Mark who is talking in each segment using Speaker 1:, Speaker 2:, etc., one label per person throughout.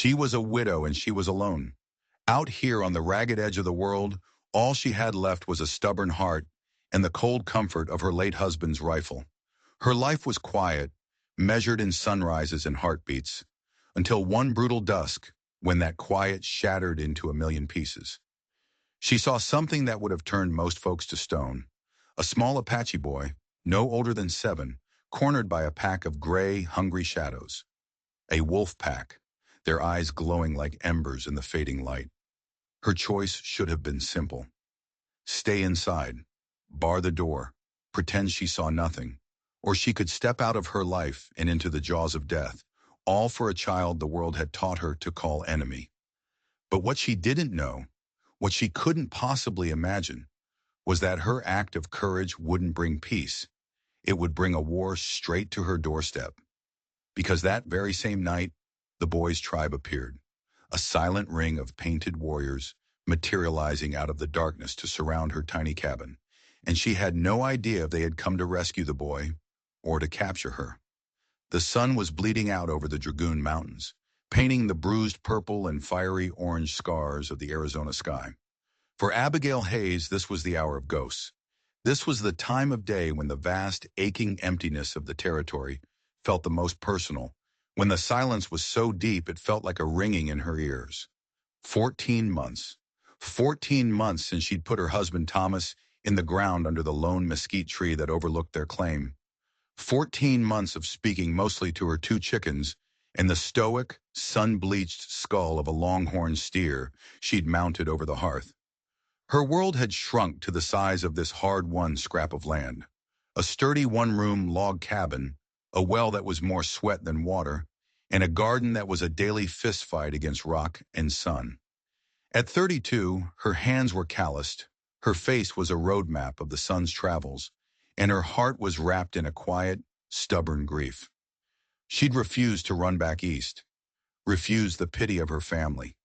Speaker 1: She was a widow and she was alone. Out here on the ragged edge of the world, all she had left was a stubborn heart and the cold comfort of her late husband's rifle. Her life was quiet, measured in sunrises and heartbeats, until one brutal dusk, when that quiet shattered into a million pieces. She saw something that would have turned most folks to stone. A small Apache boy, no older than 7, cornered by a pack of gray, hungry shadows. A wolf pack, their eyes glowing like embers in the fading light. Her choice should have been simple. Stay inside, bar the door, pretend she saw nothing. Or she could step out of her life and into the jaws of death, all for a child the world had taught her to call enemy. But what she didn't know, what she couldn't possibly imagine, was that her act of courage wouldn't bring peace. It would bring a war straight to her doorstep. Because that very same night, the boy's tribe appeared, a silent ring of painted warriors materializing out of the darkness to surround her tiny cabin. And she had no idea if they had come to rescue the boy or to capture her. The sun was bleeding out over the Dragoon Mountains, painting the bruised purple and fiery orange scars of the Arizona sky. For Abigail Hayes, this was the hour of ghosts. This was the time of day when the vast, aching emptiness of the territory felt the most personal, when the silence was so deep it felt like a ringing in her ears. 14 months. 14 months since she'd put her husband Thomas in the ground under the lone mesquite tree that overlooked their claim. 14 months of speaking mostly to her 2 chickens and the stoic, sun-bleached skull of a longhorn steer she'd mounted over the hearth. Her world had shrunk to the size of this hard-won scrap of land. A sturdy one-room log cabin, a well that was more sweat than water, and a garden that was a daily fistfight against rock and sun. At 32, her hands were calloused, her face was a roadmap of the sun's travels, and her heart was wrapped in a quiet, stubborn grief. She'd refused to run back east, refused the pity of her family.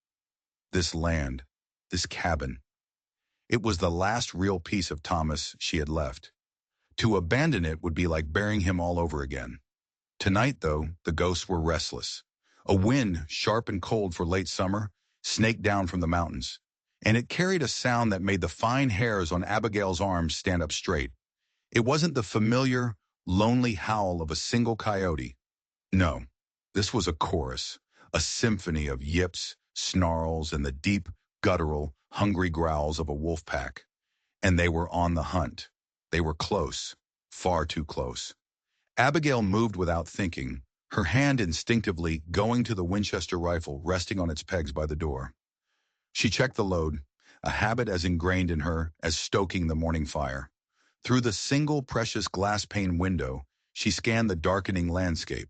Speaker 1: This land, this cabin. It was the last real piece of Thomas she had left. To abandon it would be like burying him all over again. Tonight, though, the ghosts were restless. A wind, sharp and cold for late summer, snaked down from the mountains, and it carried a sound that made the fine hairs on Abigail's arms stand up straight. It wasn't the familiar, lonely howl of a single coyote. No, this was a chorus, a symphony of yips, snarls, and the deep, guttural, hungry growls of a wolf pack. And they were on the hunt. They were close, far too close. Abigail moved without thinking, her hand instinctively going to the Winchester rifle resting on its pegs by the door. She checked the load, a habit as ingrained in her as stoking the morning fire. Through the single precious glass pane window, she scanned the darkening landscape.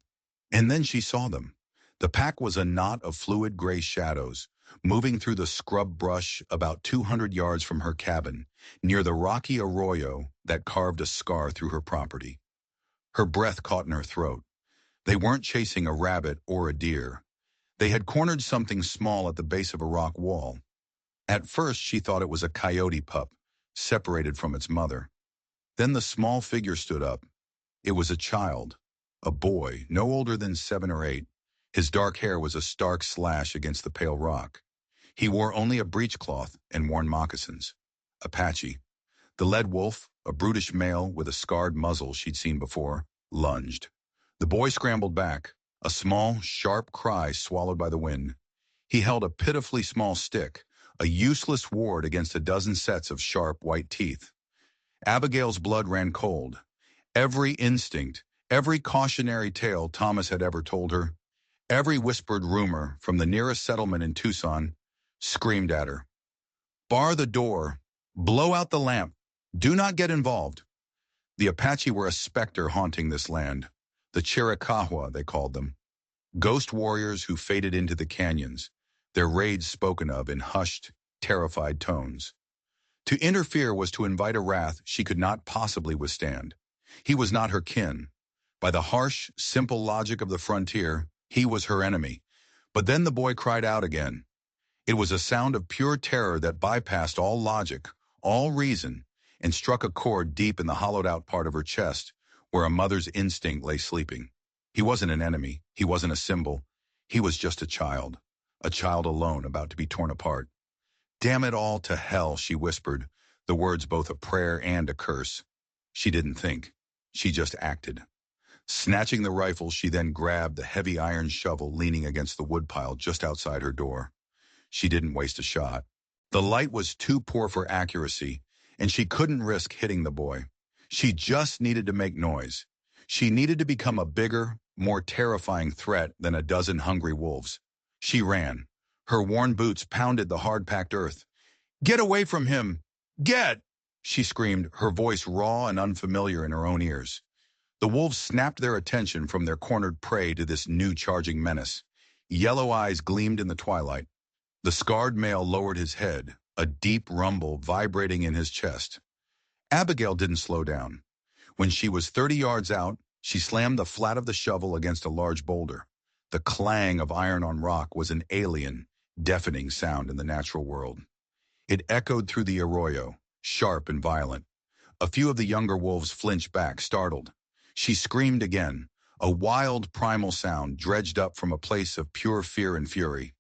Speaker 1: And then she saw them. The pack was a knot of fluid gray shadows, moving through the scrub brush about 200 yards from her cabin, near the rocky arroyo that carved a scar through her property. Her breath caught in her throat. They weren't chasing a rabbit or a deer. They had cornered something small at the base of a rock wall. At first, she thought it was a coyote pup, separated from its mother. Then the small figure stood up. It was a child, a boy, no older than 7 or 8. His dark hair was a stark slash against the pale rock. He wore only a breechcloth and worn moccasins. Apache. The lead wolf, a brutish male with a scarred muzzle she'd seen before, lunged. The boy scrambled back, a small, sharp cry swallowed by the wind. He held a pitifully small stick, a useless ward against a dozen sets of sharp white teeth. Abigail's blood ran cold. Every instinct, every cautionary tale Thomas had ever told her, every whispered rumor from the nearest settlement in Tucson, screamed at her. Bar the door. Blow out the lamp. Do not get involved. The Apache were a specter haunting this land. The Chiricahua, they called them. Ghost warriors who faded into the canyons, their raids spoken of in hushed, terrified tones. To interfere was to invite a wrath she could not possibly withstand. He was not her kin. By the harsh, simple logic of the frontier, he was her enemy. But then the boy cried out again. It was a sound of pure terror that bypassed all logic, all reason, and struck a chord deep in the hollowed-out part of her chest, where a mother's instinct lay sleeping. He wasn't an enemy. He wasn't a symbol. He was just a child. a child alone about to be torn apart. "Damn it all to hell," she whispered, the words both a prayer and a curse. She didn't think. She just acted. Snatching the rifle, she then grabbed the heavy iron shovel leaning against the woodpile just outside her door. She didn't waste a shot. The light was too poor for accuracy, and she couldn't risk hitting the boy. She just needed to make noise. She needed to become a bigger, more terrifying threat than a dozen hungry wolves. She ran. Her worn boots pounded the hard-packed earth. "Get away from him! Get!" she screamed, her voice raw and unfamiliar in her own ears. The wolves snapped their attention from their cornered prey to this new charging menace. Yellow eyes gleamed in the twilight. The scarred male lowered his head, a deep rumble vibrating in his chest. Abigail didn't slow down. When she was 30 yards out, she slammed the flat of the shovel against a large boulder. The clang of iron on rock was an alien, deafening sound in the natural world. It echoed through the arroyo, sharp and violent. A few of the younger wolves flinched back, startled. She screamed again, a wild primal sound dredged up from a place of pure fear and fury.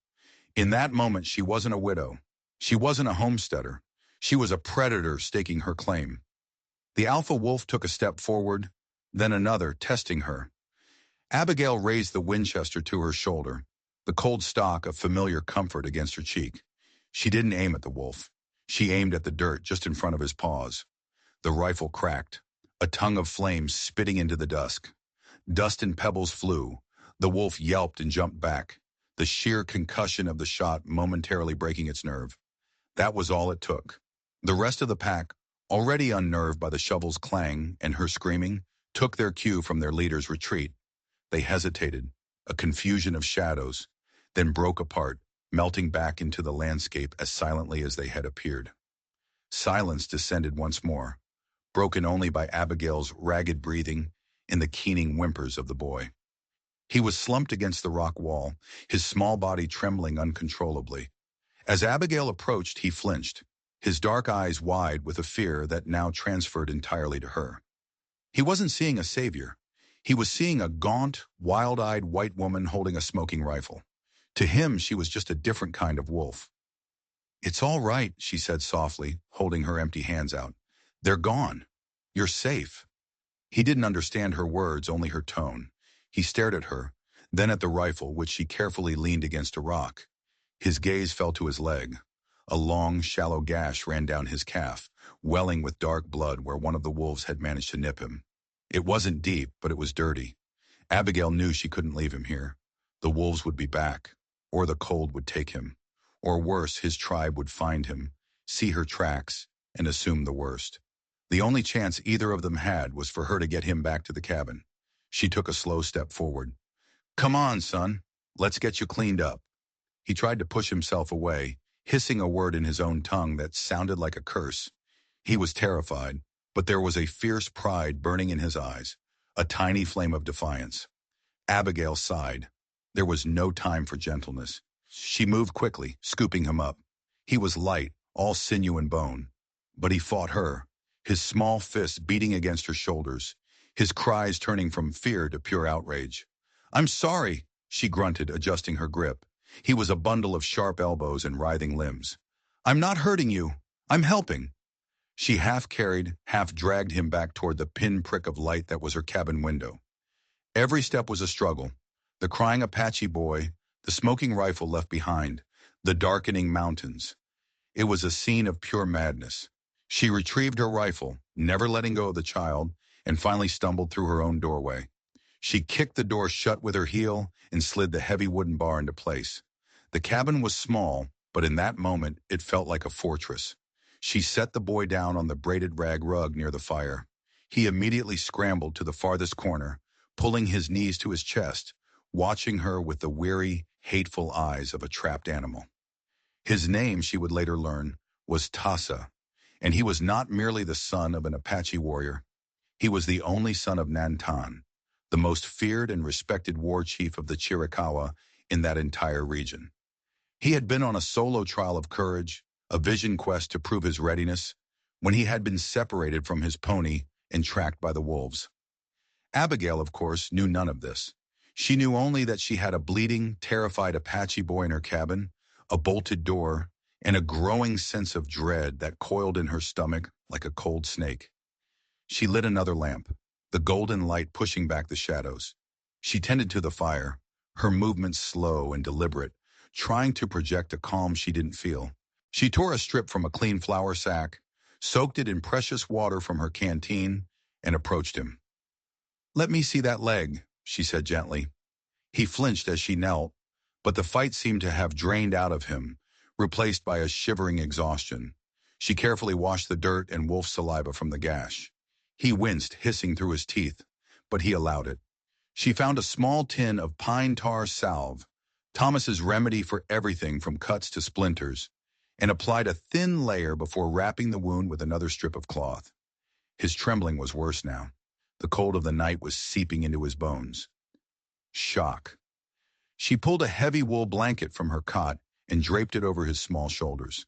Speaker 1: In that moment, she wasn't a widow. She wasn't a homesteader. She was a predator staking her claim. The alpha wolf took a step forward, then another, testing her. Abigail raised the Winchester to her shoulder, the cold stock of familiar comfort against her cheek. She didn't aim at the wolf. She aimed at the dirt just in front of his paws. The rifle cracked, a tongue of flame spitting into the dusk. Dust and pebbles flew. The wolf yelped and jumped back, the sheer concussion of the shot momentarily breaking its nerve. That was all it took. The rest of the pack, already unnerved by the shovel's clang and her screaming, took their cue from their leader's retreat. They hesitated, a confusion of shadows, then broke apart, melting back into the landscape as silently as they had appeared. Silence descended once more, broken only by Abigail's ragged breathing and the keening whimpers of the boy. He was slumped against the rock wall, his small body trembling uncontrollably. As Abigail approached, he flinched, his dark eyes wide with a fear that now transferred entirely to her. He wasn't seeing a savior. He was seeing a gaunt, wild-eyed white woman holding a smoking rifle. To him, she was just a different kind of wolf. "It's all right," she said softly, holding her empty hands out. "They're gone. You're safe." He didn't understand her words, only her tone. He stared at her, then at the rifle, which she carefully leaned against a rock. His gaze fell to his leg. A long, shallow gash ran down his calf, welling with dark blood where one of the wolves had managed to nip him. It wasn't deep, but it was dirty. Abigail knew she couldn't leave him here. The wolves would be back, or the cold would take him. Or worse, his tribe would find him, see her tracks, and assume the worst. The only chance either of them had was for her to get him back to the cabin. She took a slow step forward. "Come on, son. Let's get you cleaned up." He tried to push himself away, hissing a word in his own tongue that sounded like a curse. He was terrified, but there was a fierce pride burning in his eyes, a tiny flame of defiance. Abigail sighed. There was no time for gentleness. She moved quickly, scooping him up. He was light, all sinew and bone. But he fought her, his small fists beating against her shoulders, his cries turning from fear to pure outrage. "I'm sorry," she grunted, adjusting her grip. He was a bundle of sharp elbows and writhing limbs. "I'm not hurting you. I'm helping." She half carried, half dragged him back toward the pinprick of light that was her cabin window. Every step was a struggle. The crying Apache boy, the smoking rifle left behind, the darkening mountains. It was a scene of pure madness. She retrieved her rifle, never letting go of the child, and finally stumbled through her own doorway. She kicked the door shut with her heel and slid the heavy wooden bar into place. The cabin was small, but in that moment it felt like a fortress. She set the boy down on the braided rag rug near the fire. He immediately scrambled to the farthest corner, pulling his knees to his chest, watching her with the weary, hateful eyes of a trapped animal. His name, she would later learn, was Tasa, and he was not merely the son of an Apache warrior. He was the only son of Nantan, the most feared and respected war chief of the Chiricahua in that entire region. He had been on a solo trial of courage, a vision quest to prove his readiness, when he had been separated from his pony and tracked by the wolves. Abigail, of course, knew none of this. She knew only that she had a bleeding, terrified Apache boy in her cabin, a bolted door, and a growing sense of dread that coiled in her stomach like a cold snake. She lit another lamp, the golden light pushing back the shadows. She tended to the fire, her movements slow and deliberate, trying to project a calm she didn't feel. She tore a strip from a clean flour sack, soaked it in precious water from her canteen, and approached him. "Let me see that leg," she said gently. He flinched as she knelt, but the fight seemed to have drained out of him, replaced by a shivering exhaustion. She carefully washed the dirt and wolf saliva from the gash. He winced, hissing through his teeth, but he allowed it. She found a small tin of pine tar salve, Thomas's remedy for everything from cuts to splinters, and applied a thin layer before wrapping the wound with another strip of cloth. His trembling was worse now. The cold of the night was seeping into his bones. Shock. She pulled a heavy wool blanket from her cot and draped it over his small shoulders.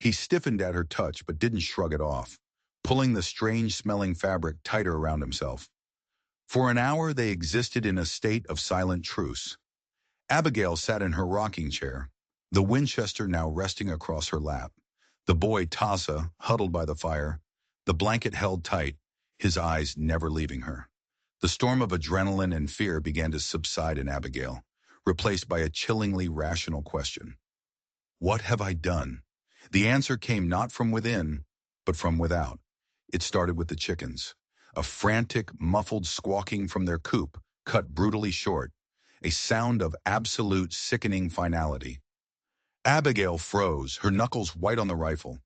Speaker 1: He stiffened at her touch but didn't shrug it off, pulling the strange-smelling fabric tighter around himself. For an hour they existed in a state of silent truce. Abigail sat in her rocking chair, the Winchester now resting across her lap. The boy, Tassa, huddled by the fire, the blanket held tight, his eyes never leaving her. The storm of adrenaline and fear began to subside in Abigail, replaced by a chillingly rational question. What have I done? The answer came not from within, but from without. It started with the chickens. A frantic, muffled squawking from their coop, cut brutally short, a sound of absolute sickening finality. Abigail froze, her knuckles white on the rifle.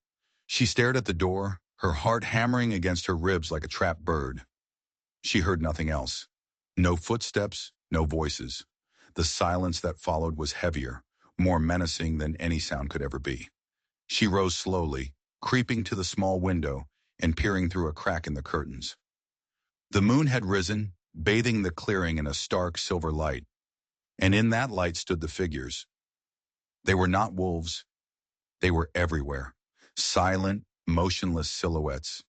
Speaker 1: She stared at the door, her heart hammering against her ribs like a trapped bird. She heard nothing else. No footsteps, no voices. The silence that followed was heavier, more menacing than any sound could ever be. She rose slowly, creeping to the small window and peering through a crack in the curtains. The moon had risen, bathing the clearing in a stark silver light, and in that light stood the figures. They were not wolves. They were everywhere, silent, motionless silhouettes,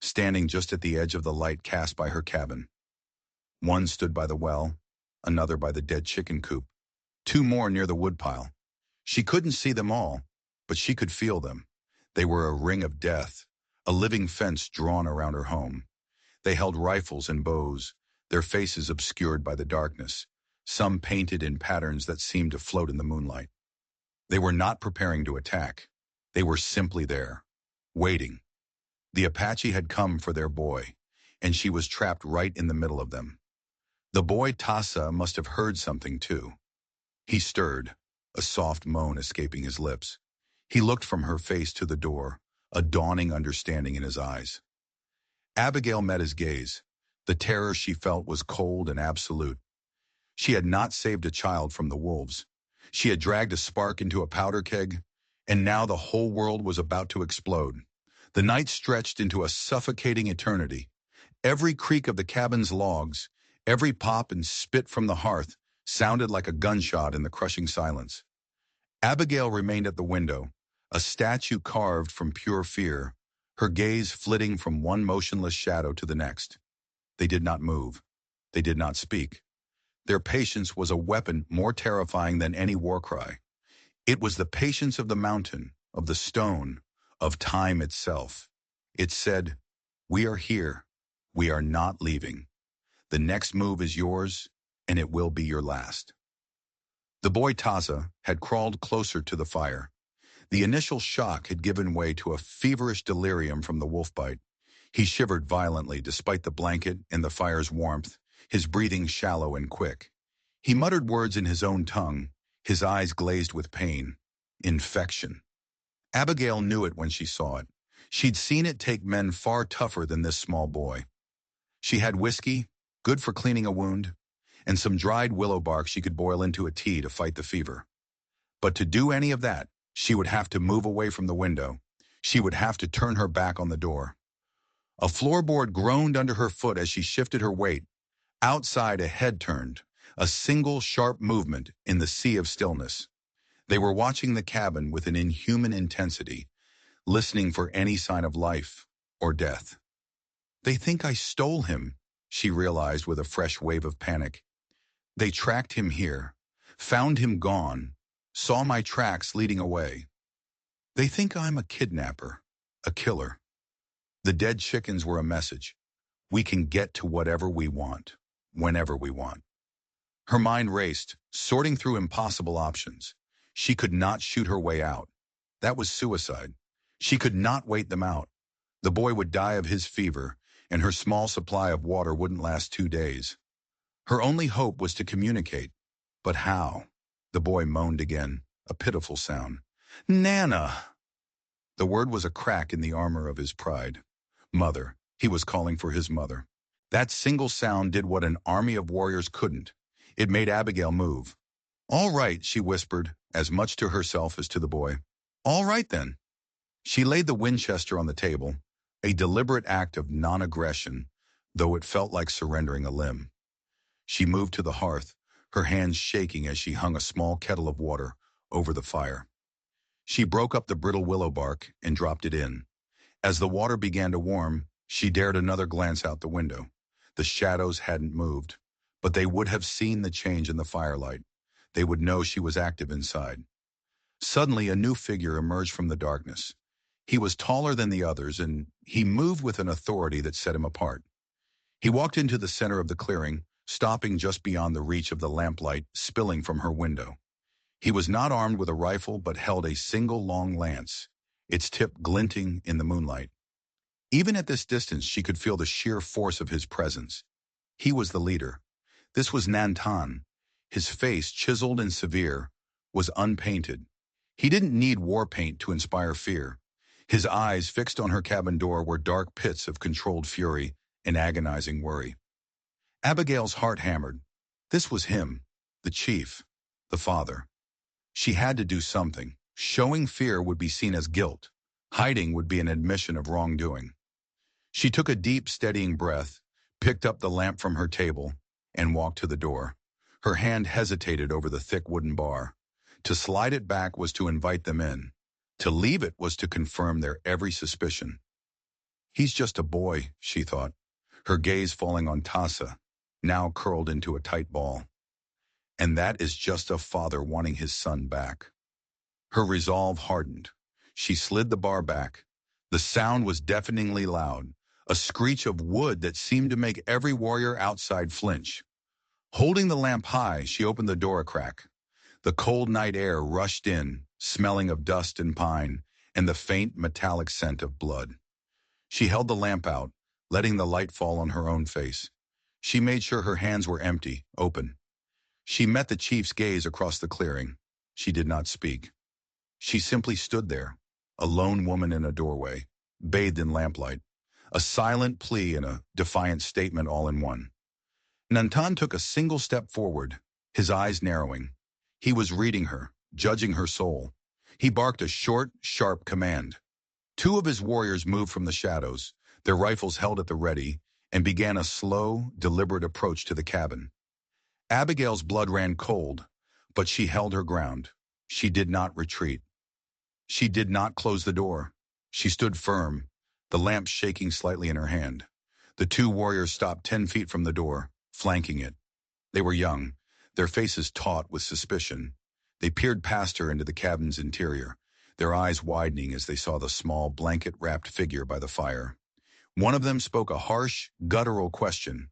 Speaker 1: standing just at the edge of the light cast by her cabin. One stood by the well, another by the dead chicken coop, two more near the woodpile. She couldn't see them all, but she could feel them. They were a ring of death, a living fence drawn around her home. They held rifles and bows, their faces obscured by the darkness, some painted in patterns that seemed to float in the moonlight. They were not preparing to attack. They were simply there, waiting. The Apache had come for their boy, and she was trapped right in the middle of them. The boy Tassa must have heard something too. He stirred, a soft moan escaping his lips. He looked from her face to the door, a dawning understanding in his eyes. Abigail met his gaze. The terror she felt was cold and absolute. She had not saved a child from the wolves. She had dragged a spark into a powder keg, and now the whole world was about to explode. The night stretched into a suffocating eternity. Every creak of the cabin's logs, every pop and spit from the hearth, sounded like a gunshot in the crushing silence. Abigail remained at the window, a statue carved from pure fear, her gaze flitting from one motionless shadow to the next. They did not move. They did not speak. Their patience was a weapon more terrifying than any war cry. It was the patience of the mountain, of the stone, of time itself. It said, "We are here. We are not leaving. The next move is yours, and it will be your last." The boy Taza had crawled closer to the fire. The initial shock had given way to a feverish delirium from the wolf bite. He shivered violently despite the blanket and the fire's warmth, his breathing shallow and quick. He muttered words in his own tongue, his eyes glazed with pain. Infection. Abigail knew it when she saw it. She'd seen it take men far tougher than this small boy. She had whiskey, good for cleaning a wound, and some dried willow bark she could boil into a tea to fight the fever. But to do any of that, she would have to move away from the window. She would have to turn her back on the door. A floorboard groaned under her foot as she shifted her weight. Outside, a head turned, a single sharp movement in the sea of stillness. They were watching the cabin with an inhuman intensity, listening for any sign of life or death. "They think I stole him," she realized with a fresh wave of panic. They tracked him here, found him gone, saw my tracks leading away. They think I'm a kidnapper, a killer. The dead chickens were a message. We can get to whatever we want, whenever we want. Her mind raced, sorting through impossible options. She could not shoot her way out. That was suicide. She could not wait them out. The boy would die of his fever, and her small supply of water wouldn't last 2 days. Her only hope was to communicate. But how? The boy moaned again, a pitiful sound. Nana! The word was a crack in the armor of his pride. Mother. He was calling for his mother. That single sound did what an army of warriors couldn't. It made Abigail move. All right, she whispered, as much to herself as to the boy. All right, then. She laid the Winchester on the table, a deliberate act of non-aggression, though it felt like surrendering a limb. She moved to the hearth, her hands shaking as she hung a small kettle of water over the fire. She broke up the brittle willow bark and dropped it in. As the water began to warm, she dared another glance out the window. The shadows hadn't moved, but they would have seen the change in the firelight. They would know she was active inside. Suddenly, a new figure emerged from the darkness. He was taller than the others, and he moved with an authority that set him apart. He walked into the center of the clearing, stopping just beyond the reach of the lamplight spilling from her window. He was not armed with a rifle, but held a single long lance, its tip glinting in the moonlight. Even at this distance, she could feel the sheer force of his presence. He was the leader. This was Nantan. His face, chiseled and severe, was unpainted. He didn't need war paint to inspire fear. His eyes, fixed on her cabin door, were dark pits of controlled fury and agonizing worry. Abigail's heart hammered. This was him, the chief, the father. She had to do something. Showing fear would be seen as guilt. Hiding would be an admission of wrongdoing. She took a deep, steadying breath, picked up the lamp from her table, and walked to the door. Her hand hesitated over the thick wooden bar. To slide it back was to invite them in. To leave it was to confirm their every suspicion. He's just a boy, she thought, her gaze falling on Tassa, now curled into a tight ball. And that is just a father wanting his son back. Her resolve hardened. She slid the bar back. The sound was deafeningly loud, a screech of wood that seemed to make every warrior outside flinch. Holding the lamp high, she opened the door a crack. The cold night air rushed in, smelling of dust and pine, and the faint metallic scent of blood. She held the lamp out, letting the light fall on her own face. She made sure her hands were empty, open. She met the chief's gaze across the clearing. She did not speak. She simply stood there, a lone woman in a doorway, bathed in lamplight, a silent plea and a defiant statement all in one. Nantan took a single step forward, his eyes narrowing. He was reading her, judging her soul. He barked a short, sharp command. Two of his warriors moved from the shadows, their rifles held at the ready, and began a slow, deliberate approach to the cabin. Abigail's blood ran cold, but she held her ground. She did not retreat. She did not close the door. She stood firm, the lamp shaking slightly in her hand. The two warriors stopped 10 feet from the door, flanking it. They were young, their faces taut with suspicion. They peered past her into the cabin's interior, their eyes widening as they saw the small, blanket-wrapped figure by the fire. One of them spoke a harsh, guttural question.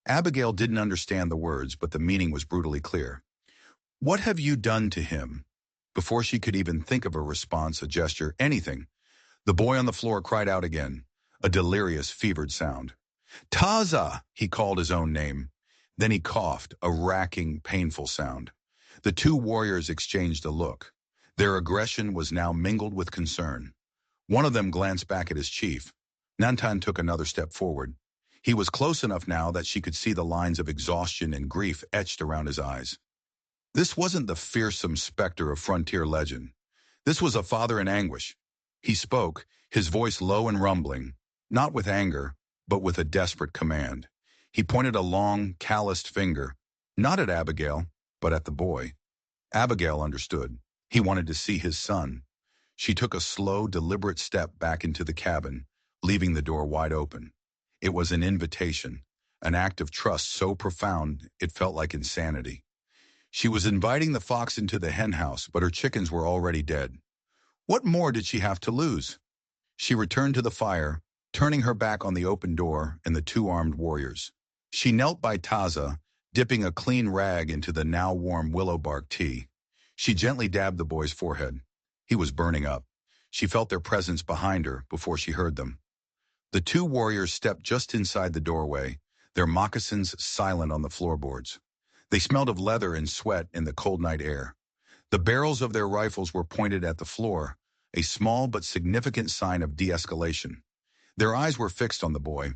Speaker 1: Abigail didn't understand the words, but the meaning was brutally clear. What have you done to him? Before she could even think of a response, a gesture, anything, the boy on the floor cried out again, a delirious, fevered sound. Taza! He called his own name. Then he coughed, a racking, painful sound. The two warriors exchanged a look. Their aggression was now mingled with concern. One of them glanced back at his chief. Nantan took another step forward. He was close enough now that she could see the lines of exhaustion and grief etched around his eyes. This wasn't the fearsome specter of frontier legend. This was a father in anguish. He spoke, his voice low and rumbling, not with anger, but with a desperate command. He pointed a long, calloused finger, not at Abigail, but at the boy. Abigail understood. He wanted to see his son. She took a slow, deliberate step back into the cabin, leaving the door wide open. It was an invitation, an act of trust so profound it felt like insanity. She was inviting the fox into the henhouse, but her chickens were already dead. What more did she have to lose? She returned to the fire, turning her back on the open door and the two armed warriors. She knelt by Taza, dipping a clean rag into the now warm willow bark tea. She gently dabbed the boy's forehead. He was burning up. She felt their presence behind her before she heard them. The two warriors stepped just inside the doorway, their moccasins silent on the floorboards. They smelled of leather and sweat in the cold night air. The barrels of their rifles were pointed at the floor, a small but significant sign of de-escalation. Their eyes were fixed on the boy.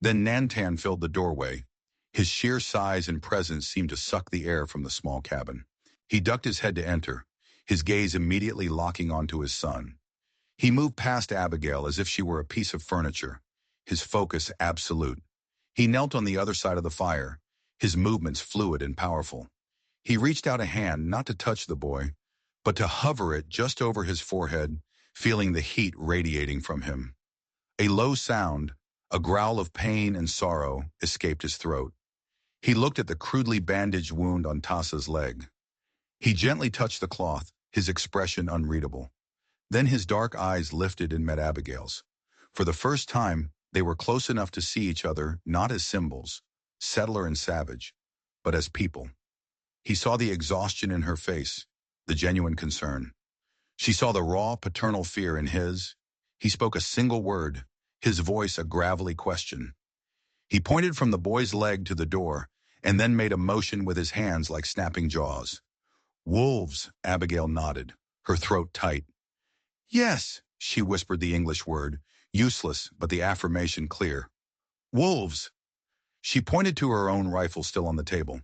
Speaker 1: Then Nantan filled the doorway. His sheer size and presence seemed to suck the air from the small cabin. He ducked his head to enter, his gaze immediately locking onto his son. He moved past Abigail as if she were a piece of furniture, his focus absolute. He knelt on the other side of the fire, his movements fluid and powerful. He reached out a hand not to touch the boy, but to hover it just over his forehead, feeling the heat radiating from him. A low sound, a growl of pain and sorrow, escaped his throat. He looked at the crudely bandaged wound on Tassa's leg. He gently touched the cloth, his expression unreadable. Then his dark eyes lifted and met Abigail's. For the first time, they were close enough to see each other not as symbols, settler and savage, but as people. He saw the exhaustion in her face, the genuine concern. She saw the raw paternal fear in his. He spoke a single word, his voice a gravelly question. He pointed from the boy's leg to the door, and then made a motion with his hands like snapping jaws. "Wolves," Abigail nodded, her throat tight. "Yes," she whispered the English word, useless but the affirmation clear. "Wolves." She pointed to her own rifle still on the table.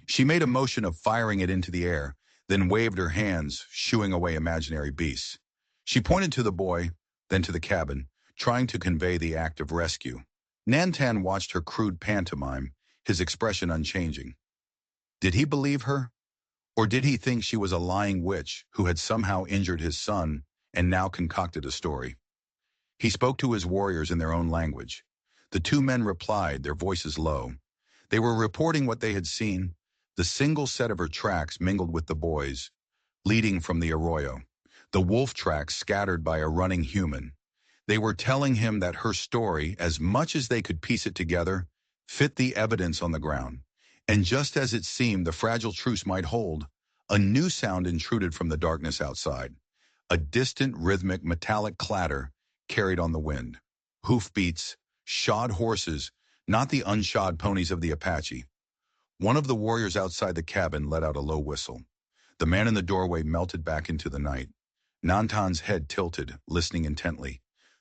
Speaker 1: She made a motion of firing it into the air, then waved her hands, shooing away imaginary beasts. She pointed to the boy, then to the cabin, trying to convey the act of rescue. Nantan watched her crude pantomime, his expression unchanging. Did he believe her? Or did he think she was a lying witch who had somehow injured his son and now concocted a story? He spoke to his warriors in their own language. The two men replied, their voices low. They were reporting what they had seen, the single set of her tracks mingled with the boys, leading from the arroyo, the wolf tracks scattered by a running human. They were telling him that her story, as much as they could piece it together, fit the evidence on the ground. And just as it seemed the fragile truce might hold, a new sound intruded from the darkness outside. A distant, rhythmic, metallic clatter carried on the wind. Hoofbeats, shod horses, not the unshod ponies of the Apache. One of the warriors outside the cabin let out a low whistle. The man in the doorway melted back into the night. Nantan's head tilted, listening intently.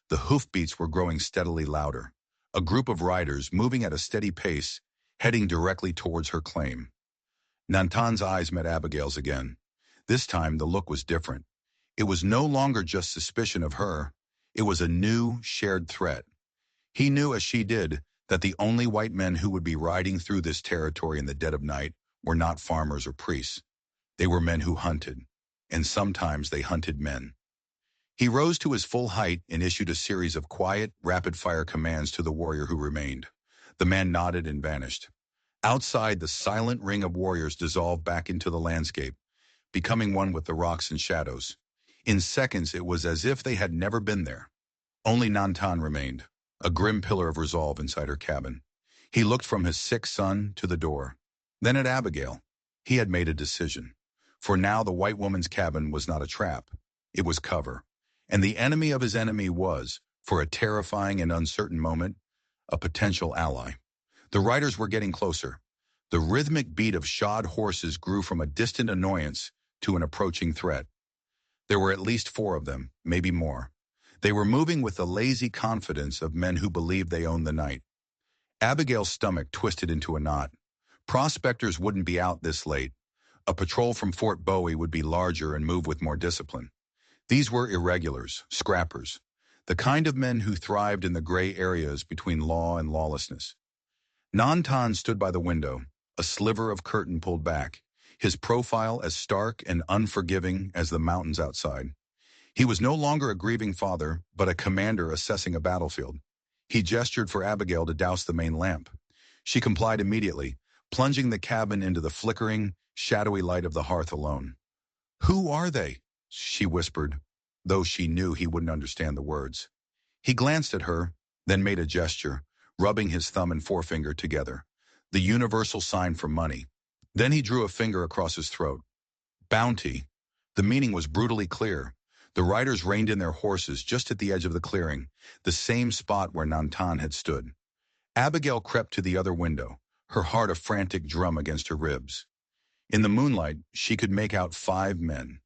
Speaker 1: The hoofbeats were growing steadily louder. A group of riders, moving at a steady pace, heading directly towards her claim. Nantan's eyes met Abigail's again. This time the look was different. It was no longer just suspicion of her. It was a new, shared threat. He knew, as she did, that the only white men who would be riding through this territory in the dead of night were not farmers or priests. They were men who hunted, and sometimes they hunted men. He rose to his full height and issued a series of quiet, rapid-fire commands to the warrior who remained. The man nodded and vanished. Outside, the silent ring of warriors dissolved back into the landscape, becoming one with the rocks and shadows. In seconds, it was as if they had never been there. Only Nantan remained, a grim pillar of resolve inside her cabin. He looked from his sick son to the door, then at Abigail. He had made a decision. For now, the white woman's cabin was not a trap. It was cover. And the enemy of his enemy was, for a terrifying and uncertain moment, a potential ally. The riders were getting closer. The rhythmic beat of shod horses grew from a distant annoyance to an approaching threat. There were at least 4 of them, maybe more. They were moving with the lazy confidence of men who believed they owned the night. Abigail's stomach twisted into a knot. Prospectors wouldn't be out this late. A patrol from Fort Bowie would be larger and move with more discipline. These were irregulars, scrappers, the kind of men who thrived in the gray areas between law and lawlessness. Nantan stood by the window, a sliver of curtain pulled back, his profile as stark and unforgiving as the mountains outside. He was no longer a grieving father, but a commander assessing a battlefield. He gestured for Abigail to douse the main lamp. She complied immediately, plunging the cabin into the flickering, shadowy light of the hearth alone. "Who are they?" she whispered, though she knew he wouldn't understand the words. He glanced at her, then made a gesture, rubbing his thumb and forefinger together, the universal sign for money. Then he drew a finger across his throat. Bounty. The meaning was brutally clear. The riders reined in their horses just at the edge of the clearing, the same spot where Nantan had stood. Abigail crept to the other window, her heart a frantic drum against her ribs. In the moonlight, she could make out 5 men.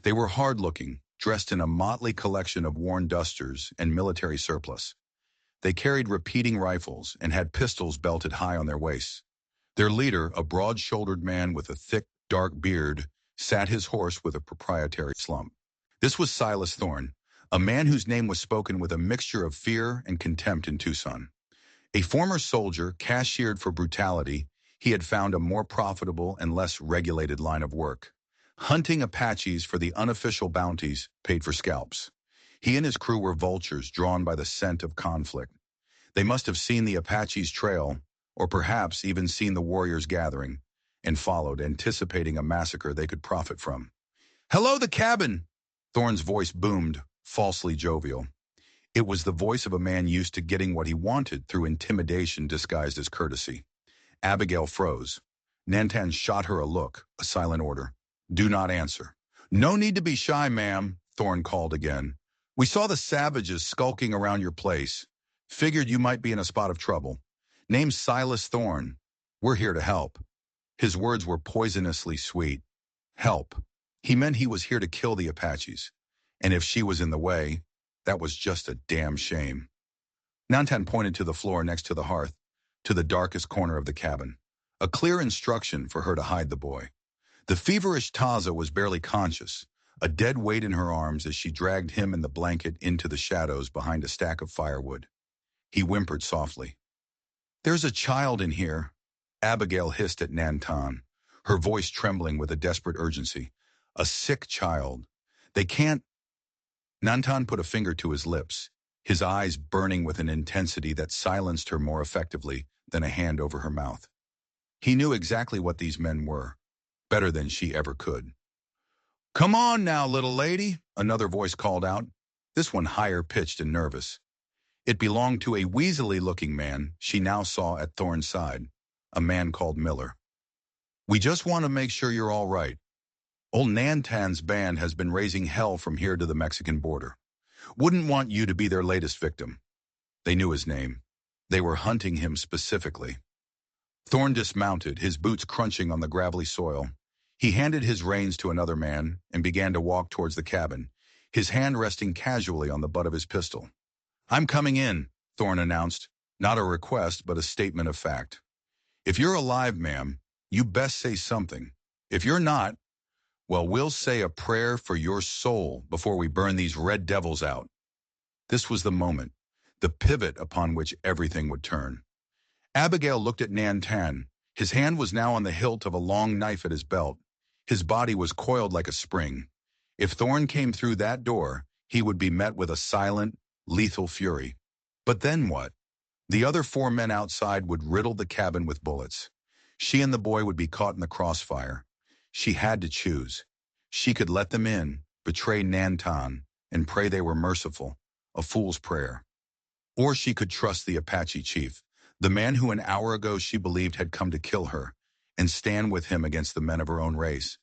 Speaker 1: They were hard-looking, dressed in a motley collection of worn dusters and military surplus. They carried repeating rifles and had pistols belted high on their waists. Their leader, a broad-shouldered man with a thick, dark beard, sat his horse with a proprietary slump. This was Silas Thorne, a man whose name was spoken with a mixture of fear and contempt in Tucson. A former soldier, cashiered for brutality, he had found a more profitable and less regulated line of work. Hunting Apaches for the unofficial bounties paid for scalps. He and his crew were vultures drawn by the scent of conflict. They must have seen the Apaches' trail, or perhaps even seen the warriors gathering, and followed, anticipating a massacre they could profit from. "Hello, the cabin!" Thorne's voice boomed, falsely jovial. It was the voice of a man used to getting what he wanted through intimidation disguised as courtesy. Abigail froze. Nantan shot her a look, a silent order. "Do not answer." "No need to be shy, ma'am," Thorne called again. "We saw the savages skulking around your place. Figured you might be in a spot of trouble. Name's Silas Thorne. We're here to help." His words were poisonously sweet. Help. He meant he was here to kill the Apaches. And if she was in the way, that was just a damn shame. Nantan pointed to the floor next to the hearth, to the darkest corner of the cabin. A clear instruction for her to hide the boy. The feverish Taza was barely conscious, a dead weight in her arms as she dragged him and the blanket into the shadows behind a stack of firewood. He whimpered softly. "There's a child in here," Abigail hissed at Nantan, her voice trembling with a desperate urgency. "A sick child. They can't—" Nantan put a finger to his lips, his eyes burning with an intensity that silenced her more effectively than a hand over her mouth. He knew exactly what these men were, better than she ever could. "Come on now, little lady," another voice called out, this one higher-pitched and nervous. It belonged to a weaselly-looking man she now saw at Thorne's side, a man called Miller. "We just want to make sure you're all right. Old Nantan's band has been raising hell from here to the Mexican border. Wouldn't want you to be their latest victim." They knew his name. They were hunting him specifically. Thorne dismounted, his boots crunching on the gravelly soil. He handed his reins to another man and began to walk towards the cabin, his hand resting casually on the butt of his pistol. "I'm coming in," Thorne announced, not a request but a statement of fact. "If you're alive, ma'am, you best say something. If you're not, well, we'll say a prayer for your soul before we burn these red devils out." This was the moment, the pivot upon which everything would turn. Abigail looked at Nantan. His hand was now on the hilt of a long knife at his belt. His body was coiled like a spring. If Thorne came through that door, he would be met with a silent, lethal fury. But then what? The other 4 men outside would riddle the cabin with bullets. She and the boy would be caught in the crossfire. She had to choose. She could let them in, betray Nantan, and pray they were merciful, a fool's prayer. Or she could trust the Apache chief, the man who an hour ago she believed had come to kill her, and stand with him against the men of her own race.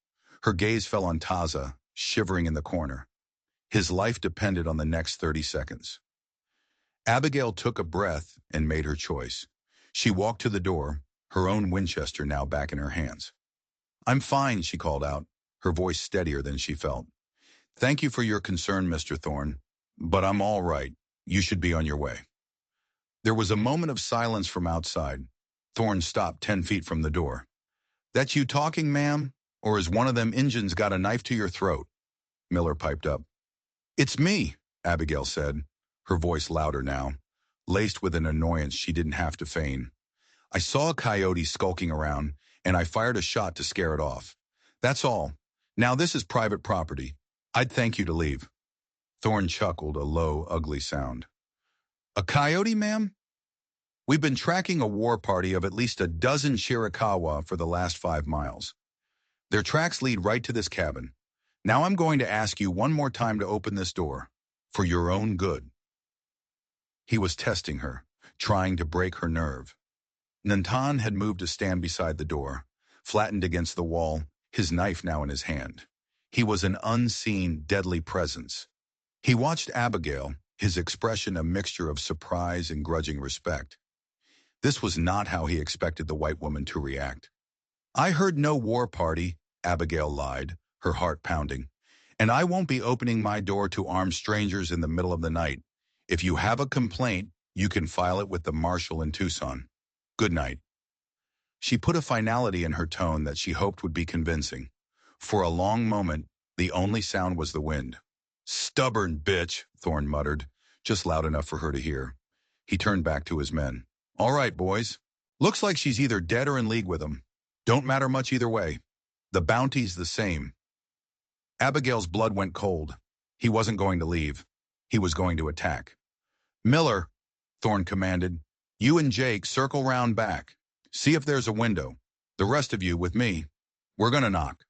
Speaker 1: Her gaze fell on Taza, shivering in the corner. His life depended on the next 30 seconds. Abigail took a breath and made her choice. She walked to the door, her own Winchester now back in her hands. "I'm fine," she called out, her voice steadier than she felt. "Thank you for your concern, Mr. Thorne, but I'm all right. You should be on your way." There was a moment of silence from outside. Thorne stopped 10 feet from the door. "That you talking, ma'am? Or has one of them Injuns got a knife to your throat?" Miller piped up. "It's me," Abigail said, her voice louder now, laced with an annoyance she didn't have to feign. "I saw a coyote skulking around, and I fired a shot to scare it off. That's all. Now this is private property. I'd thank you to leave." Thorne chuckled, a low, ugly sound. "A coyote, ma'am?" We've been tracking a war party of at least a dozen Shirakawa for the last 5 miles. Their tracks lead right to this cabin. Now I'm going to ask you one more time to open this door. For your own good." He was testing her, trying to break her nerve. Nantan had moved to stand beside the door, flattened against the wall, his knife now in his hand. He was an unseen, deadly presence. He watched Abigail, his expression a mixture of surprise and grudging respect. This was not how he expected the white woman to react. "I heard no war party," Abigail lied, her heart pounding. "And I won't be opening my door to armed strangers in the middle of the night. If you have a complaint, you can file it with the marshal in Tucson. Good night." She put a finality in her tone that she hoped would be convincing. For a long moment, the only sound was the wind. "Stubborn bitch," Thorne muttered, just loud enough for her to hear. He turned back to his men. "All right, boys. Looks like she's either dead or in league with him. Don't matter much either way. The bounty's the same." Abigail's blood went cold. He wasn't going to leave. He was going to attack. "Miller," Thorne commanded, "you and Jake circle round back. See if there's a window. The rest of you with me. We're gonna knock."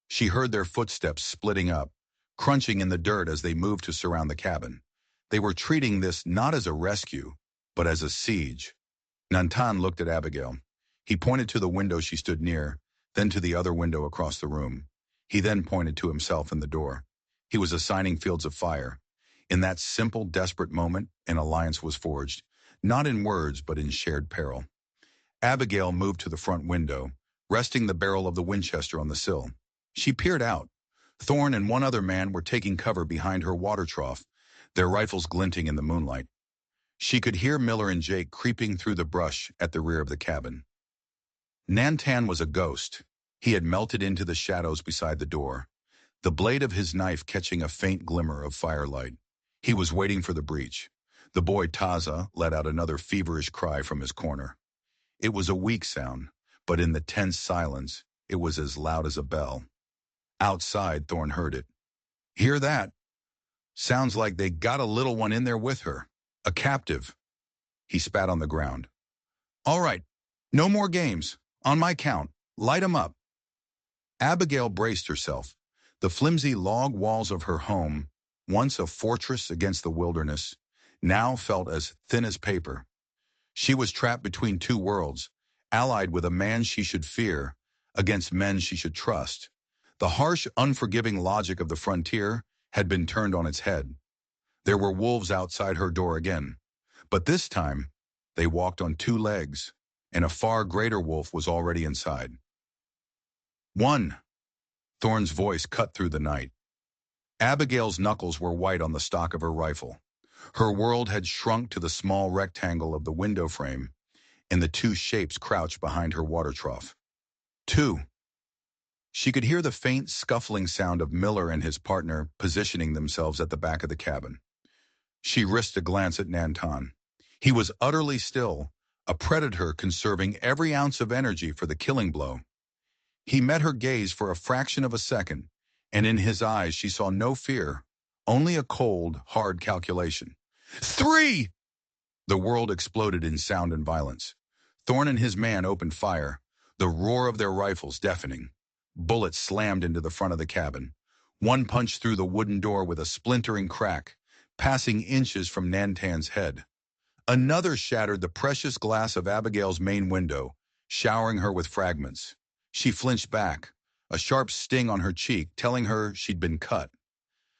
Speaker 1: She heard their footsteps splitting up, crunching in the dirt as they moved to surround the cabin. They were treating this not as a rescue, but as a siege. Nantan looked at Abigail. He pointed to the window she stood near, then to the other window across the room. He then pointed to himself in the door. He was assigning fields of fire. In that simple, desperate moment, an alliance was forged, not in words, but in shared peril. Abigail moved to the front window, resting the barrel of the Winchester on the sill. She peered out. Thorne and one other man were taking cover behind her water trough, their rifles glinting in the moonlight. She could hear Miller and Jake creeping through the brush at the rear of the cabin. Nantan was a ghost. He had melted into the shadows beside the door, the blade of his knife catching a faint glimmer of firelight. He was waiting for the breach. The boy Taza let out another feverish cry from his corner. It was a weak sound, but in the tense silence, it was as loud as a bell. Outside, Thorne heard it. "Hear that? Sounds like they got a little one in there with her. A captive." He spat on the ground. "All right, no more games. On my count, light 'em up." Abigail braced herself. The flimsy log walls of her home, once a fortress against the wilderness, now felt as thin as paper. She was trapped between two worlds, allied with a man she should fear, against men she should trust. The harsh, unforgiving logic of the frontier had been turned on its head. There were wolves outside her door again, but this time they walked on two legs, and a far greater wolf was already inside. "One!" Thorne's voice cut through the night. Abigail's knuckles were white on the stock of her rifle. Her world had shrunk to the small rectangle of the window frame, and the two shapes crouched behind her water trough. "Two!" She could hear the faint, scuffling sound of Miller and his partner positioning themselves at the back of the cabin. She risked a glance at Nantan. He was utterly still, a predator conserving every ounce of energy for the killing blow. He met her gaze for a fraction of a second, and in his eyes she saw no fear, only a cold, hard calculation. "Three!" The world exploded in sound and violence. Thorne and his man opened fire, the roar of their rifles deafening. Bullets slammed into the front of the cabin. One punched through the wooden door with a splintering crack, passing inches from Nantan's head. Another shattered the precious glass of Abigail's main window, showering her with fragments. She flinched back, a sharp sting on her cheek telling her she'd been cut.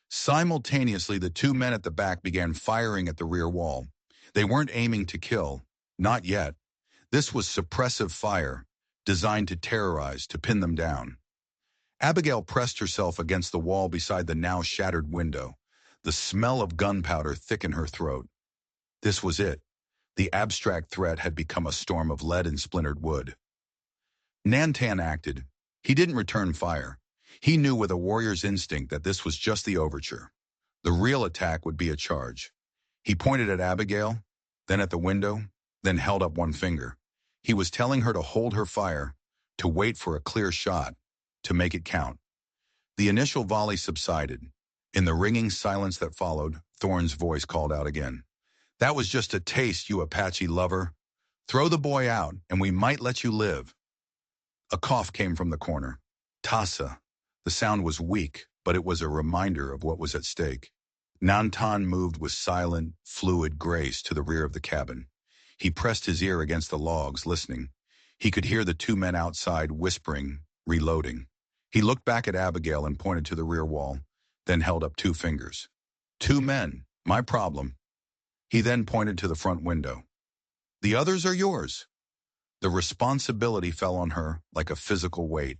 Speaker 1: Simultaneously, the two men at the back began firing at the rear wall. They weren't aiming to kill, not yet. This was suppressive fire, designed to terrorize, to pin them down. Abigail pressed herself against the wall beside the now shattered window, the smell of gunpowder thick in her throat. This was it. The abstract threat had become a storm of lead and splintered wood. Nantan acted. He didn't return fire. He knew with a warrior's instinct that this was just the overture. The real attack would be a charge. He pointed at Abigail, then at the window, then held up one finger. He was telling her to hold her fire, to wait for a clear shot, to make it count. The initial volley subsided. In the ringing silence that followed, Thorne's voice called out again. That was just a taste, you Apache lover. Throw the boy out, and we might let you live. A cough came from the corner. Tassa. The sound was weak, but it was a reminder of what was at stake. Nantan moved with silent, fluid grace to the rear of the cabin. He pressed his ear against the logs, listening. He could hear the two men outside whispering, reloading. He looked back at Abigail and pointed to the rear wall, then held up two fingers. Two men, my problem. He then pointed to the front window. The others are yours. The responsibility fell on her like a physical weight.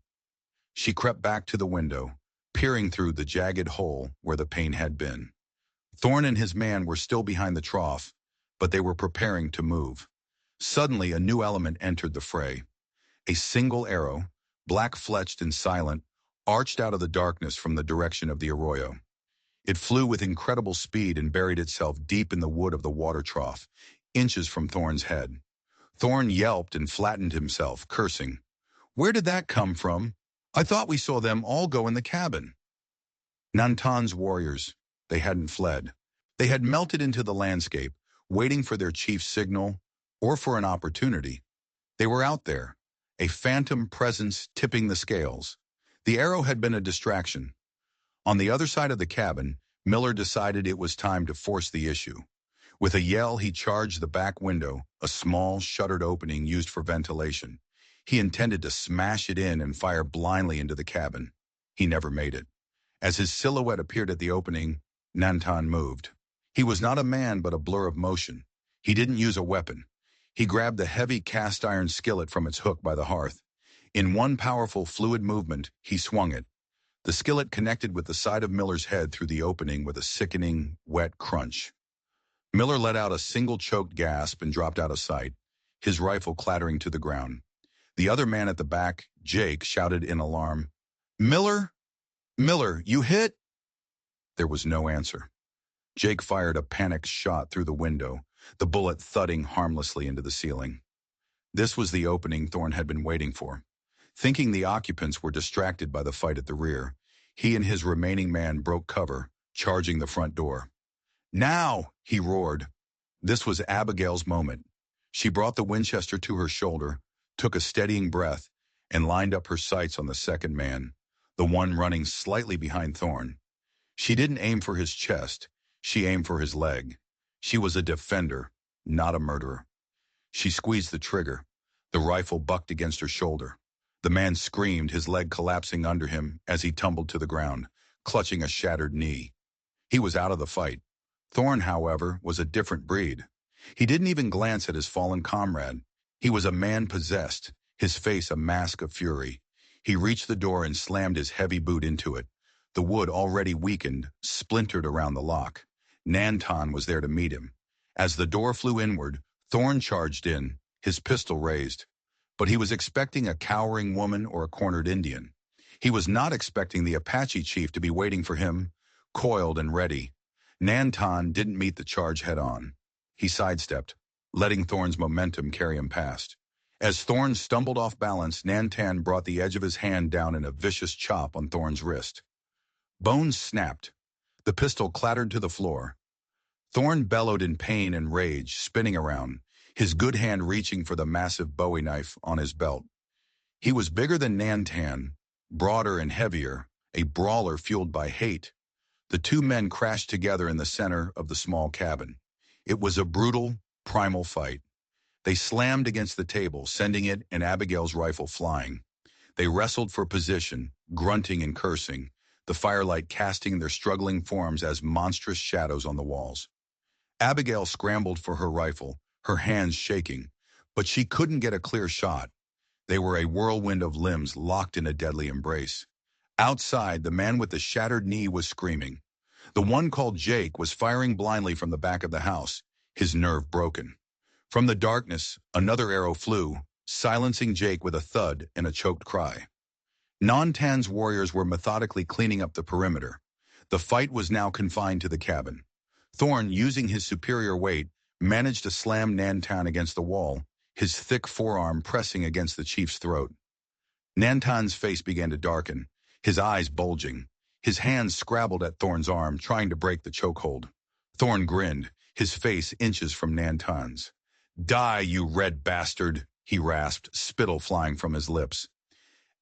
Speaker 1: She crept back to the window, peering through the jagged hole where the pain had been. Thorn and his man were still behind the trough, but they were preparing to move. Suddenly, a new element entered the fray. A single arrow, black-fletched and silent, arched out of the darkness from the direction of the arroyo. It flew with incredible speed and buried itself deep in the wood of the water trough, inches from Thorn's head. Thorn yelped and flattened himself, cursing. Where did that come from? I thought we saw them all go in the cabin. Nantan's warriors, they hadn't fled. They had melted into the landscape, waiting for their chief's signal or for an opportunity. They were out there, a phantom presence tipping the scales. The arrow had been a distraction. On the other side of the cabin, Miller decided it was time to force the issue. With a yell, he charged the back window, a small, shuttered opening used for ventilation. He intended to smash it in and fire blindly into the cabin. He never made it. As his silhouette appeared at the opening, Nantan moved. He was not a man but a blur of motion. He didn't use a weapon. He grabbed the heavy cast-iron skillet from its hook by the hearth. In one powerful, fluid movement, he swung it. The skillet connected with the side of Miller's head through the opening with a sickening, wet crunch. Miller let out a single choked gasp and dropped out of sight, his rifle clattering to the ground. The other man at the back, Jake, shouted in alarm, Miller? Miller, you hit? There was no answer. Jake fired a panicked shot through the window, the bullet thudding harmlessly into the ceiling. This was the opening Thorn had been waiting for. Thinking the occupants were distracted by the fight at the rear, he and his remaining man broke cover, charging the front door. Now, he roared. This was Abigail's moment. She brought the Winchester to her shoulder, took a steadying breath, and lined up her sights on the second man, the one running slightly behind Thorn. She didn't aim for his chest, she aimed for his leg. She was a defender, not a murderer. She squeezed the trigger. The rifle bucked against her shoulder. The man screamed, his leg collapsing under him as he tumbled to the ground, clutching a shattered knee. He was out of the fight. Thorn, however, was a different breed. He didn't even glance at his fallen comrade. He was a man possessed, his face a mask of fury. He reached the door and slammed his heavy boot into it. The wood, already weakened, splintered around the lock. Nantan was there to meet him. As the door flew inward, Thorn charged in, his pistol raised. But he was expecting a cowering woman or a cornered Indian. He was not expecting the Apache chief to be waiting for him, coiled and ready. Nantan didn't meet the charge head-on. He sidestepped, letting Thorn's momentum carry him past. As Thorn stumbled off balance, Nantan brought the edge of his hand down in a vicious chop on Thorn's wrist. Bones snapped. The pistol clattered to the floor. Thorn bellowed in pain and rage, spinning around, his good hand reaching for the massive Bowie knife on his belt. He was bigger than Nantan, broader and heavier, a brawler fueled by hate. The two men crashed together in the center of the small cabin. It was a brutal, primal fight. They slammed against the table, sending it and Abigail's rifle flying. They wrestled for position, grunting and cursing, the firelight casting their struggling forms as monstrous shadows on the walls. Abigail scrambled for her rifle, her hands shaking, but she couldn't get a clear shot. They were a whirlwind of limbs locked in a deadly embrace. Outside, the man with the shattered knee was screaming. The one called Jake was firing blindly from the back of the house, his nerve broken. From the darkness, another arrow flew, silencing Jake with a thud and a choked cry. Nantan's warriors were methodically cleaning up the perimeter. The fight was now confined to the cabin. Thorn, using his superior weight, managed to slam Nantan against the wall, his thick forearm pressing against the chief's throat. Nantan's face began to darken, his eyes bulging. His hands scrabbled at Thorn's arm, trying to break the chokehold. Thorn grinned, his face inches from Nantan's. "Die, you red bastard," he rasped, spittle flying from his lips.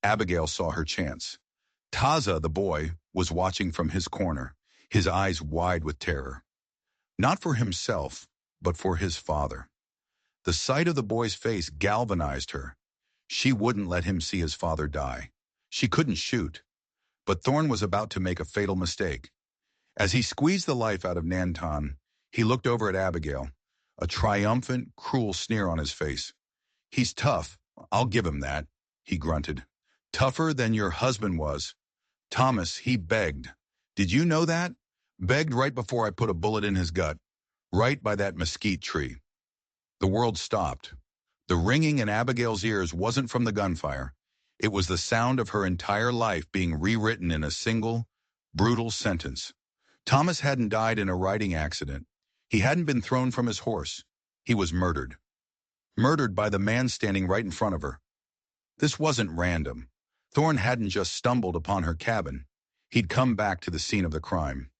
Speaker 1: Abigail saw her chance. Taza, the boy, was watching from his corner, his eyes wide with terror. Not for himself, but for his father. The sight of the boy's face galvanized her. She wouldn't let him see his father die. She couldn't shoot, but Thorn was about to make a fatal mistake. As he squeezed the life out of Nantan, he looked over at Abigail, a triumphant, cruel sneer on his face. "He's tough, I'll give him that," he grunted. "Tougher than your husband was. Thomas, he begged. Did you know that? Begged right before I put a bullet in his gut, right by that mesquite tree." The world stopped. The ringing in Abigail's ears wasn't from the gunfire. It was the sound of her entire life being rewritten in a single, brutal sentence. Thomas hadn't died in a riding accident. He hadn't been thrown from his horse. He was murdered. Murdered by the man standing right in front of her. This wasn't random. Thorn hadn't just stumbled upon her cabin. He'd come back to the scene of the crime.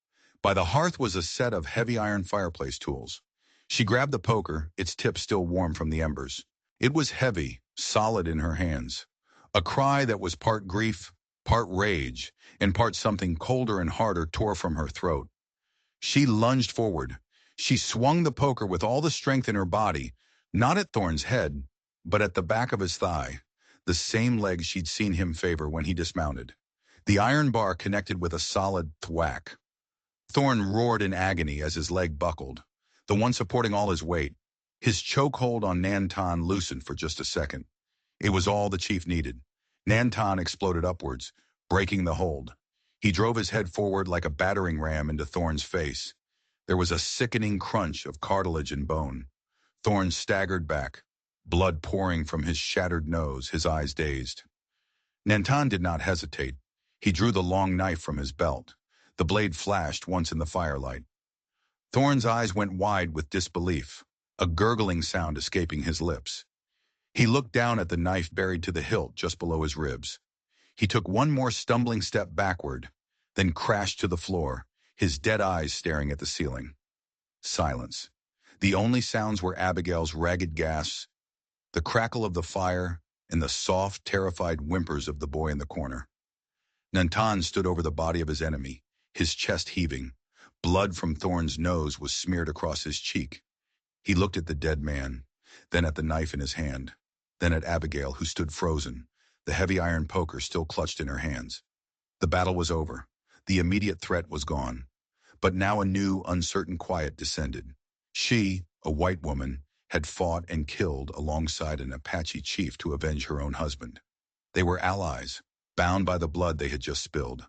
Speaker 1: By the hearth was a set of heavy iron fireplace tools. She grabbed the poker, its tip still warm from the embers. It was heavy, solid in her hands. A cry that was part grief, part rage, and part something colder and harder tore from her throat. She lunged forward. She swung the poker with all the strength in her body, not at Thorn's head, but at the back of his thigh, the same leg she'd seen him favor when he dismounted. The iron bar connected with a solid thwack. Thorn roared in agony as his leg buckled, the one supporting all his weight. His chokehold on Nantan loosened for just a second. It was all the chief needed. Nantan exploded upwards, breaking the hold. He drove his head forward like a battering ram into Thorn's face. There was a sickening crunch of cartilage and bone. Thorn staggered back, blood pouring from his shattered nose, his eyes dazed. Nantan did not hesitate. He drew the long knife from his belt. The blade flashed once in the firelight. Thorn's eyes went wide with disbelief, a gurgling sound escaping his lips. He looked down at the knife buried to the hilt just below his ribs. He took one more stumbling step backward, then crashed to the floor, his dead eyes staring at the ceiling. Silence. The only sounds were Abigail's ragged gasps, the crackle of the fire, and the soft, terrified whimpers of the boy in the corner. Nantan stood over the body of his enemy, his chest heaving. Blood from Thorn's nose was smeared across his cheek. He looked at the dead man, then at the knife in his hand, then at Abigail, who stood frozen, the heavy iron poker still clutched in her hands. The battle was over. The immediate threat was gone. But now a new, uncertain quiet descended. She, a white woman, had fought and killed alongside an Apache chief to avenge her own husband. They were allies, bound by the blood they had just spilled.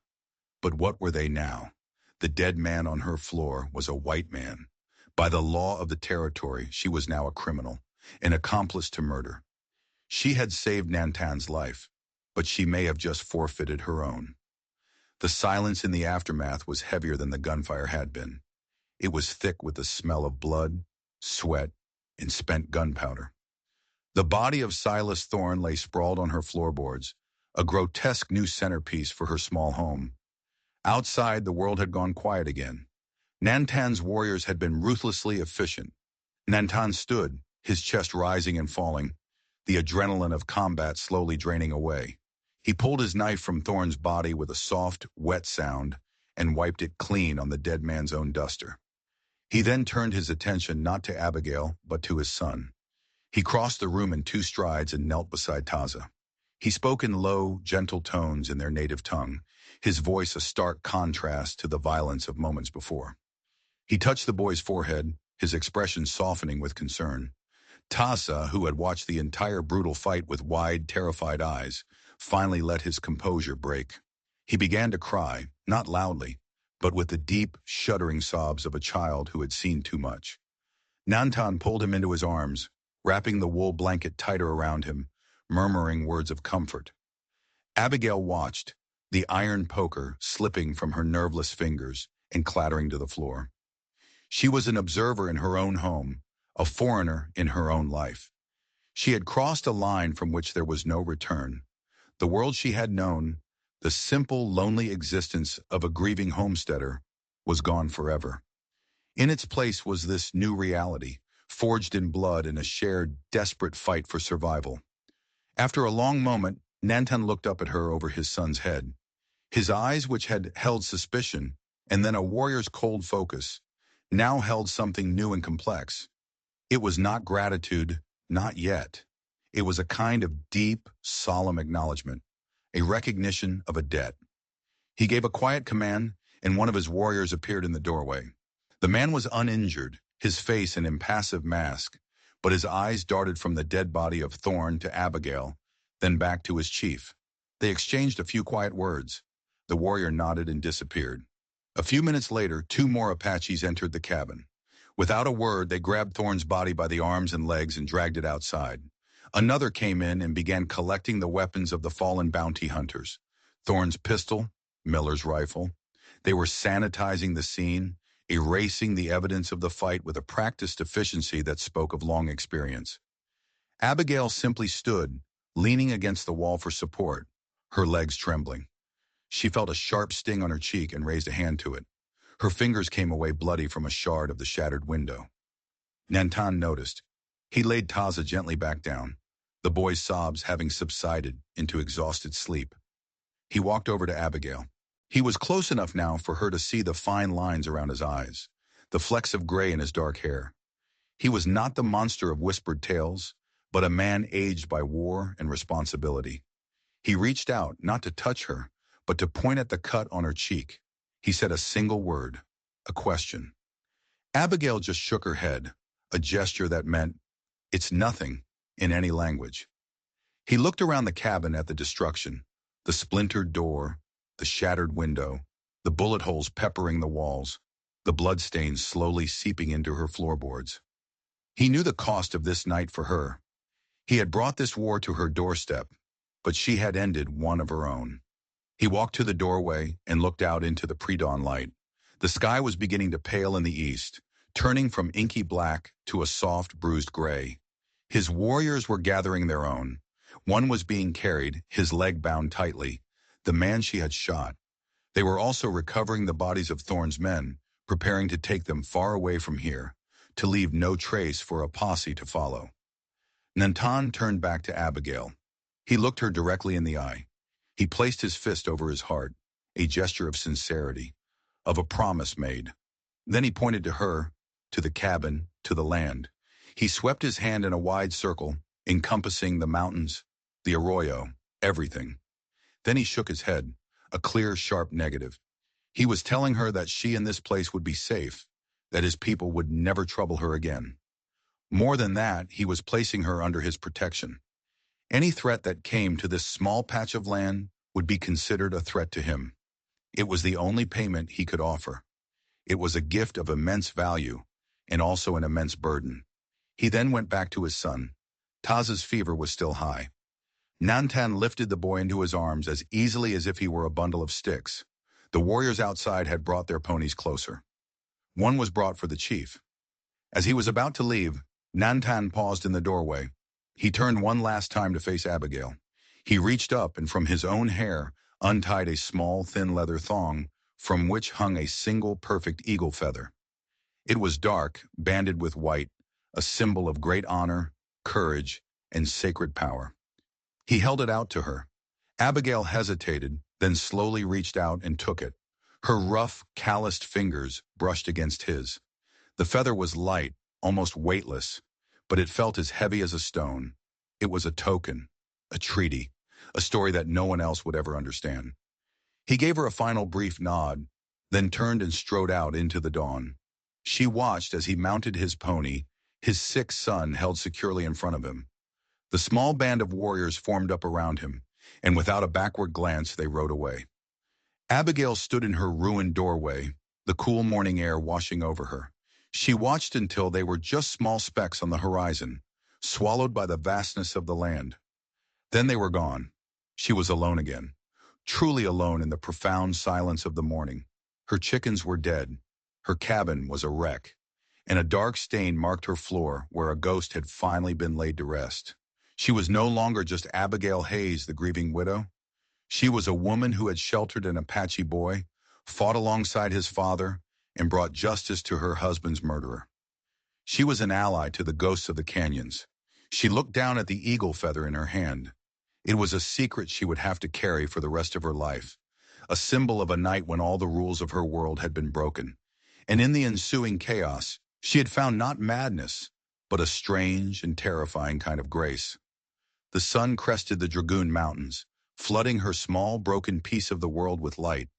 Speaker 1: But what were they now? The dead man on her floor was a white man. By the law of the territory, she was now a criminal, an accomplice to murder. She had saved Nantan's life, but she may have just forfeited her own. The silence in the aftermath was heavier than the gunfire had been. It was thick with the smell of blood, sweat, and spent gunpowder. The body of Silas Thorn lay sprawled on her floorboards, a grotesque new centerpiece for her small home. Outside, the world had gone quiet again. Nantan's warriors had been ruthlessly efficient. Nantan stood, his chest rising and falling, the adrenaline of combat slowly draining away. He pulled his knife from Thorn's body with a soft, wet sound and wiped it clean on the dead man's own duster. He then turned his attention not to Abigail, but to his son. He crossed the room in 2 strides and knelt beside Taza. He spoke in low, gentle tones in their native tongue, his voice a stark contrast to the violence of moments before. He touched the boy's forehead, his expression softening with concern. Taza, who had watched the entire brutal fight with wide, terrified eyes, finally let his composure break. He began to cry, not loudly, but with the deep, shuddering sobs of a child who had seen too much. Nantan pulled him into his arms, wrapping the wool blanket tighter around him, murmuring words of comfort. Abigail watched, the iron poker slipping from her nerveless fingers and clattering to the floor. She was an observer in her own home, a foreigner in her own life. She had crossed a line from which there was no return. The world she had known, the simple, lonely existence of a grieving homesteader, was gone forever. In its place was this new reality, forged in blood in a shared, desperate fight for survival. After a long moment, Nantan looked up at her over his son's head. His eyes, which had held suspicion, and then a warrior's cold focus, now held something new and complex. It was not gratitude, not yet. It was a kind of deep, solemn acknowledgement, a recognition of a debt. He gave a quiet command, and one of his warriors appeared in the doorway. The man was uninjured, his face an impassive mask, but his eyes darted from the dead body of Thorn to Abigail, then back to his chief. They exchanged a few quiet words. The warrior nodded and disappeared. A few minutes later, two more Apaches entered the cabin. Without a word, they grabbed Thorn's body by the arms and legs and dragged it outside. Another came in and began collecting the weapons of the fallen bounty hunters. Thorn's pistol, Miller's rifle. They were sanitizing the scene, erasing the evidence of the fight with a practiced efficiency that spoke of long experience. Abigail simply stood, leaning against the wall for support, her legs trembling. She felt a sharp sting on her cheek and raised a hand to it. Her fingers came away bloody from a shard of the shattered window. Nantan noticed. He laid Taza gently back down, the boy's sobs having subsided into exhausted sleep. He walked over to Abigail. He was close enough now for her to see the fine lines around his eyes, the flecks of gray in his dark hair. He was not the monster of whispered tales, but a man aged by war and responsibility. He reached out, not to touch her, but to point at the cut on her cheek. He said a single word, a question. Abigail just shook her head, a gesture that meant, "It's nothing," in any language. He looked around the cabin at the destruction, the splintered door, the shattered window, the bullet holes peppering the walls, the bloodstains slowly seeping into her floorboards. He knew the cost of this night for her. He had brought this war to her doorstep, but she had ended one of her own. He walked to the doorway and looked out into the pre-dawn light. The sky was beginning to pale in the east, turning from inky black to a soft, bruised gray. His warriors were gathering their own. One was being carried, his leg bound tightly, the man she had shot. They were also recovering the bodies of Thorn's men, preparing to take them far away from here, to leave no trace for a posse to follow. Nantan turned back to Abigail. He looked her directly in the eye. He placed his fist over his heart, a gesture of sincerity, of a promise made. Then he pointed to her, to the cabin, to the land. He swept his hand in a wide circle, encompassing the mountains, the arroyo, everything. Then he shook his head, a clear, sharp negative. He was telling her that she and this place would be safe, that his people would never trouble her again. More than that, he was placing her under his protection. Any threat that came to this small patch of land would be considered a threat to him. It was the only payment he could offer. It was a gift of immense value, and also an immense burden. He then went back to his son. Taza's fever was still high. Nantan lifted the boy into his arms as easily as if he were a bundle of sticks. The warriors outside had brought their ponies closer. One was brought for the chief. As he was about to leave, Nantan paused in the doorway. He turned one last time to face Abigail. He reached up and from his own hair untied a small, thin leather thong from which hung a single perfect eagle feather. It was dark, banded with white, a symbol of great honor, courage, and sacred power. He held it out to her. Abigail hesitated, then slowly reached out and took it. Her rough, calloused fingers brushed against his. The feather was light, almost weightless, but it felt as heavy as a stone. It was a token, a treaty, a story that no one else would ever understand. He gave her a final brief nod, then turned and strode out into the dawn. She watched as he mounted his pony, his sick son held securely in front of him. The small band of warriors formed up around him, and without a backward glance they rode away. Abigail stood in her ruined doorway, the cool morning air washing over her. She watched until they were just small specks on the horizon, swallowed by the vastness of the land. Then they were gone. She was alone again, truly alone in the profound silence of the morning. Her chickens were dead. Her cabin was a wreck, and a dark stain marked her floor where a ghost had finally been laid to rest. She was no longer just Abigail Hayes, the grieving widow. She was a woman who had sheltered an Apache boy, fought alongside his father, and brought justice to her husband's murderer. She was an ally to the ghosts of the canyons. She looked down at the eagle feather in her hand. It was a secret she would have to carry for the rest of her life, a symbol of a night when all the rules of her world had been broken. And in the ensuing chaos, she had found not madness, but a strange and terrifying kind of grace. The sun crested the Dragoon Mountains, flooding her small, broken piece of the world with light.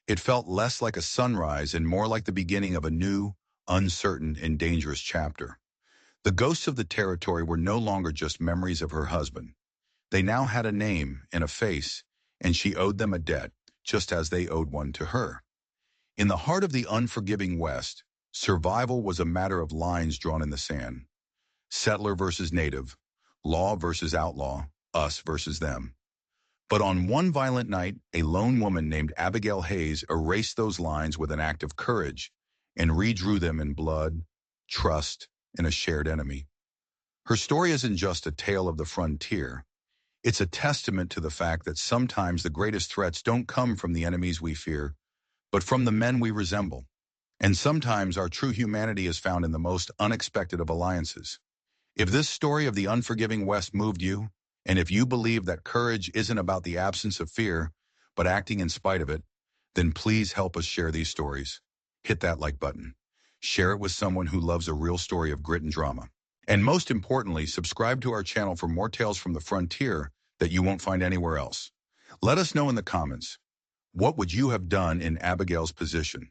Speaker 1: It felt less like a sunrise and more like the beginning of a new, uncertain, and dangerous chapter. The ghosts of the territory were no longer just memories of her husband. They now had a name and a face, and she owed them a debt, just as they owed one to her. In the heart of the unforgiving West, survival was a matter of lines drawn in the sand. Settler versus native, law versus outlaw, us versus them. But on one violent night, a lone woman named Abigail Hayes erased those lines with an act of courage and redrew them in blood, trust, and a shared enemy. Her story isn't just a tale of the frontier. It's a testament to the fact that sometimes the greatest threats don't come from the enemies we fear, but from the men we resemble. And sometimes our true humanity is found in the most unexpected of alliances. If this story of the unforgiving West moved you, and if you believe that courage isn't about the absence of fear, but acting in spite of it, then please help us share these stories. Hit that like button. Share it with someone who loves a real story of grit and drama. And most importantly, subscribe to our channel for more tales from the frontier that you won't find anywhere else. Let us know in the comments, what would you have done in Abigail's position?